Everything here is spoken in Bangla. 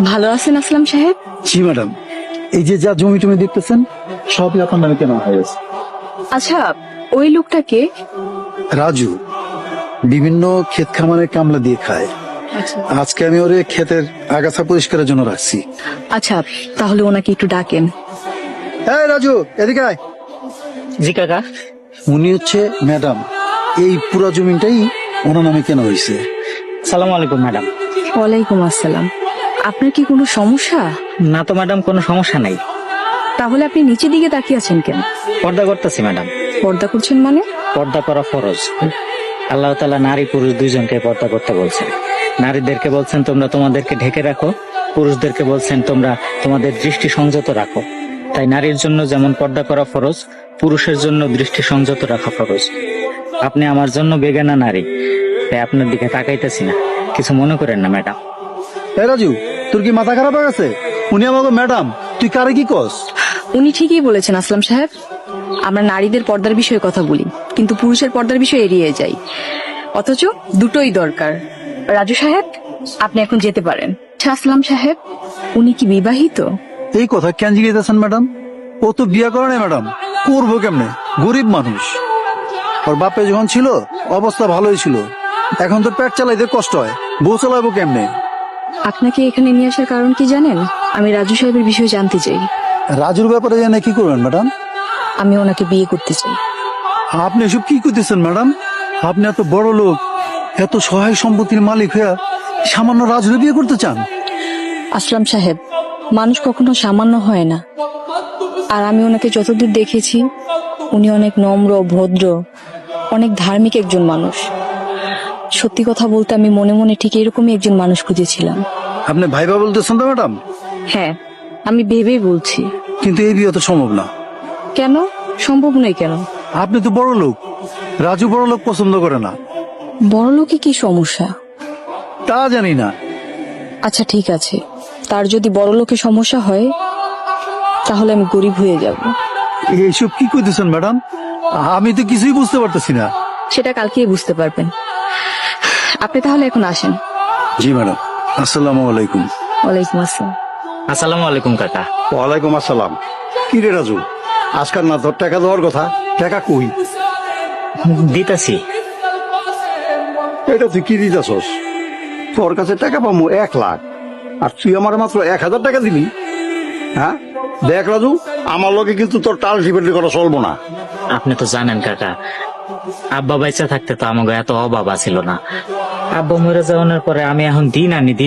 ভালো আছেন আসলাম সাহেব? জি ম্যাডাম, এই যে যা জমি টমি দেখতেছেন সবই আপনার নামে কেনা হয়ে গেছে। আচ্ছা, ওই লোকটাকে? রাজু বিভিন্ন ক্ষেত খামারে কামলা দিয়ে খায়। আজকে আমি ওরে ক্ষেতের আগাছা পরিষ্কারের জন্য রাখছি। আচ্ছা, তাহলে ওনাকে একটু ডাকেন। হ্যাঁ রাজু, এদিকে আয়। জি কাকা। উনি হচ্ছে ম্যাডাম, এই পুরো জমিটাই ওনার নামে কেনা হয়েছে। সালাম আলাইকুম ম্যাডাম। ওয়ালাইকুম আসসালাম। আপনার কি কোনো সমস্যা? না তো ম্যাডাম, কোনো সমস্যা নাই। তাহলে আপনি নিচের দিকে তাকিয়ে আছেন কেন? পর্দা করতেছি ম্যাডাম। পর্দা করছেন মানে? পর্দা করা ফরজ। আল্লাহ তাআলা নারী পুরুষ দুইজনকে পর্দা করতে বলছেন। নারীদেরকে বলছেন তোমরা তোমাদেরকে ঢেকে রাখো, পুরুষদেরকে বলছেন তোমরা তোমাদের দৃষ্টি সংযত রাখো। তাই নারীর জন্য যেমন পর্দা করা ফরজ, পুরুষের জন্য দৃষ্টি সংযত রাখা ফরজ। আপনি আমার জন্য বেগানা নারী, তাই আপনার দিকে তাকাইতেছি না, কিছু মনে করেন না ম্যাডাম। এই রাজু, তোর কি মাথা খারাপ হয়ে গেছে? উনি আমাকে ম্যাডাম, তুই কারে কি কস? উনি ঠিকই বলেছেন আসলাম সাহেব। আমরা নারীদের পর্দার বিষয়ে কথা বলি, কিন্তু পুরুষের পর্দার বিষয়ে এড়িয়ে যাই। অথচ দুটোই দরকার। রাজু সাহেব, আপনি এখন যেতে পারেন। আচ্ছা আসলাম সাহেব, উনি কি বিবাহিত? এই কথা কেন জিজ্ঞেসেন ম্যাডাম? ও তো বিয়া করে না ম্যাডাম, করবো কেমনে? গরিব মানুষ। ওর বাপে যখন ছিল অবস্থা ভালোই ছিল, এখন তো পেট চালাইতে কষ্ট হয়, বউ চালাবো কেমনে? আপনাকে এখানে নিয়ে আসার কারণ কি জানেন? আমি রাজু সাহেবের বিষয়ে জানতে চাই। রাজুর ব্যাপারে জানে কি করবেন ম্যাডাম? আমি ওনাকে বিয়ে করতে চাই। আপনি এসব কি করতেছেন ম্যাডাম? আপনি এত বড় লোক, এত সহায় সম্পত্তির মালিক হয়ে সামান্য রাজুরে বিয়ে করতে চান? আসলাম সাহেব, মানুষ কখনো সামান্য হয় না। আর আমি ওনাকে যতদূর দেখেছি, উনি অনেক নম্র, ভদ্র, অনেক ধার্মিক একজন মানুষ। সত্যি কথা বলতে আমি মনে মনে ঠিক এরকমই একজন মানুষ খুঁজেছিলাম। আপনি ভাইবা বলতেছেন তো ম্যাডাম? হ্যাঁ, আমি ভেবেই বলছি। কিন্তু এই বিয়ে তো সম্ভব না। কেন সম্ভব নয়? কেন? আপনি তো বড় লোক, রাজু বড় লোক পছন্দ করে না। বড় লোকে কি সমস্যা? তা জানি না। আচ্ছা ঠিক আছে, তার যদি বড় লোকে সমস্যা হয়, তাহলে আমি গরিব হয়ে যাব। এইসব কি করতেছেন ম্যাডাম? আমি তো কিছুই বুঝতে পারতেছি না। সেটা কালকেই বুঝতে পারবেন। আপনি তাহলে এখন আসেন। জি ম্যাডাম, আসসালামু আলাইকুম। ওয়ালাইকুম আসসালাম। আসসালামু আলাইকুম কাকা। ওয়ালাইকুম আসসালাম। কি রে রাজু, আজকাল না তোর টাকা দেওয়ার কথা, টাকা কই? দিতাছি। এটা তুই কি দিতেছস? তোর কাছে টাকা পাবো 1,00,000, আর তুই আমার মাত্র 1,000 টাকা দিবি? হ্যাঁ দেখ রাজু, আমার লোকে কিন্তু তোর টাল টিপেটি করা চলবো না। আপনি তো জানেন কাকা, আব্বা বাইচা থাকতে তো আমাকে এত অভাব ছিল না। আব্বা মরে যাওয়ার পরে আমি এখন দিন আনি